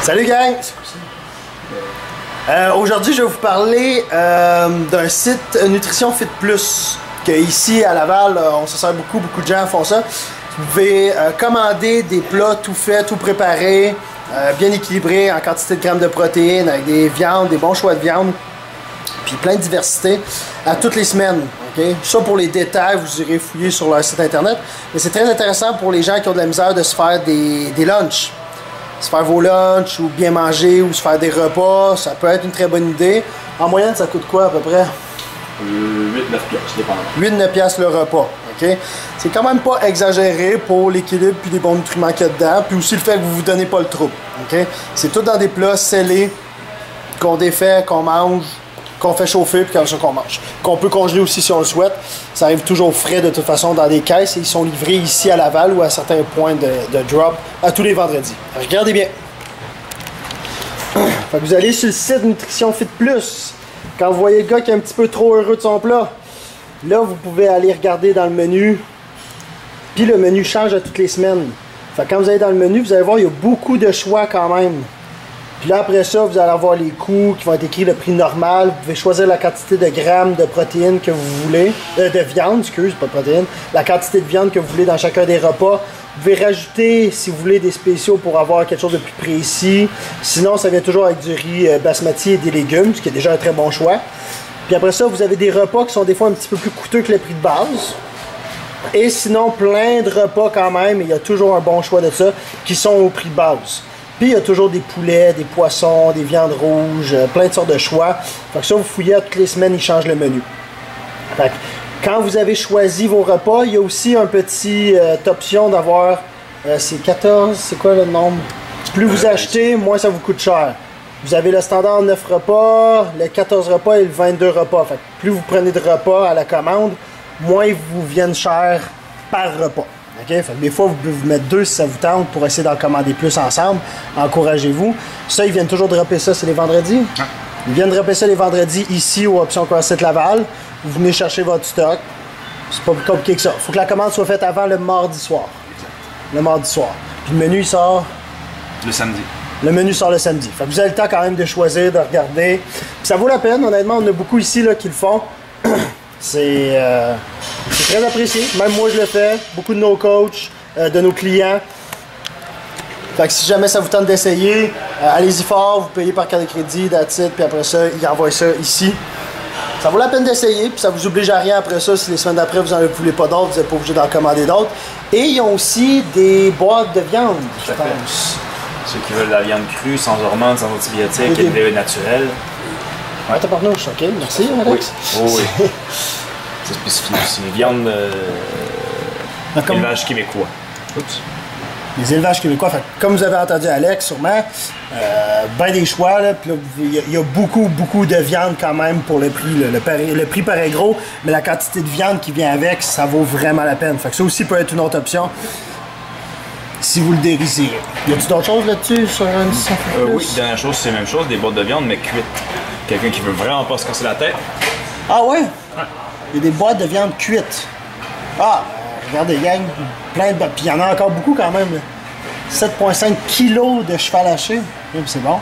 Salut gang! Aujourd'hui je vais vous parler d'un site Nutrition Fit Plus, que ici à Laval on se sert beaucoup de gens font ça. Vous pouvez commander des plats tout faits, tout préparés, bien équilibrés en quantité de grammes de protéines, avec des viandes, des bons choix de viande, puis plein de diversité à toutes les semaines. Okay? Ça pour les détails, vous irez fouiller sur leur site internet, mais c'est très intéressant pour les gens qui ont de la misère de se faire des lunchs. Se faire vos lunchs ou bien manger ou se faire des repas, ça peut être une très bonne idée. En moyenne, ça coûte quoi à peu près? 8-9 piastres, dépendant. 8-9 le repas. Okay? C'est quand même pas exagéré pour l'équilibre puis les bons nutriments qu'il y a dedans, puis aussi le fait que vous vous donnez pas le trouble. Okay? C'est tout dans des plats scellés, qu'on défait, qu'on mange, qu'on fait chauffer puis comme ça qu'on mange. Qu'on peut congeler aussi si on le souhaite. Ça arrive toujours frais de toute façon dans des caisses et ils sont livrés ici à Laval ou à certains points de drop à tous les vendredis. Regardez bien. Fait que vous allez sur le site Nutrition Fit Plus. Quand vous voyez le gars qui est un petit peu trop heureux de son plat, là vous pouvez aller regarder dans le menu. Puis le menu change à toutes les semaines. Fait que quand vous allez dans le menu, vous allez voir il y a beaucoup de choix quand même. Puis là, après ça, vous allez avoir les coûts qui vont être écrits, le prix normal. Vous pouvez choisir la quantité de grammes de protéines que vous voulez. De viande, excuse, pas de protéines. La quantité de viande que vous voulez dans chacun des repas. Vous pouvez rajouter, si vous voulez, des spéciaux pour avoir quelque chose de plus précis. Sinon, ça vient toujours avec du riz basmati et des légumes, ce qui est déjà un très bon choix. Puis après ça, vous avez des repas qui sont des fois un petit peu plus coûteux que le prix de base. Et sinon, plein de repas quand même. Il y a toujours un bon choix de ça, qui sont au prix de base. Puis il y a toujours des poulets, des poissons, des viandes rouges, plein de sortes de choix. Fait que ça, vous fouillez à toutes les semaines, ils changent le menu. Fait que quand vous avez choisi vos repas, il y a aussi un petit option d'avoir, c'est 14, c'est quoi le nombre? Plus vous achetez, moins ça vous coûte cher. Vous avez le standard 9 repas, le 14 repas et le 22 repas. Fait que plus vous prenez de repas à la commande, moins ils vous viennent cher par repas. Okay? Fait que des fois, vous pouvez vous mettre 2 si ça vous tente pour essayer d'en commander plus ensemble. Encouragez-vous. Ça, ils viennent toujours dropper ça, c'est les vendredis. Ils viennent dropper ça les vendredis ici au Option CrossFit Laval. Vous venez chercher votre stock. C'est pas plus compliqué que ça. Il faut que la commande soit faite avant le mardi soir. Exact. Le mardi soir. Puis le menu, il sort... Le samedi. Le menu sort le samedi. Fait que vous avez le temps quand même de choisir, de regarder. Puis ça vaut la peine, honnêtement. On a beaucoup ici là, qui le font. C'est très apprécié. Même moi, je le fais. Beaucoup de nos coachs, de nos clients. Fait que si jamais ça vous tente d'essayer, allez-y fort. Vous payez par carte de crédit, that's it, puis après ça, ils envoient ça ici. Ça vaut la peine d'essayer, puis ça vous oblige à rien après ça. Si les semaines d'après, vous n'en voulez pas d'autres, vous n'êtes pas obligé d'en commander d'autres. Et ils ont aussi des boîtes de viande, je pense. Ceux qui veulent la viande crue, sans hormones, sans antibiotiques, élevée naturelle. Ouais, t'as parlé, ok, merci Alex. Oui, oui. C'est spécifique aussi. Les viandes élevage québécois. Oups. Les élevages québécois, fait, comme vous avez entendu Alex, sûrement, ben des choix, là, puis là, il y a beaucoup de viande quand même pour le prix. Là. Le prix paraît gros, mais la quantité de viande qui vient avec, ça vaut vraiment la peine. Fait que ça aussi peut être une autre option. Si vous le désirez. Y a-t-il d'autres choses là-dessus sur un oui, dernière chose, c'est la même chose, des boîtes de viande, mais cuites. Quelqu'un qui veut vraiment pas se casser la tête. Ah ouais? Il y a des boîtes de viande cuite. Ah, regardez, gang, plein de... Puis il y en a encore beaucoup quand même. 7,5 kg de cheval haché. C'est bon.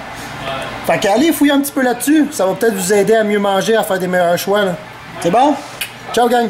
Fait qu'allez fouiller un petit peu là-dessus. Ça va peut-être vous aider à mieux manger, à faire des meilleurs choix. C'est bon? Ciao, gang!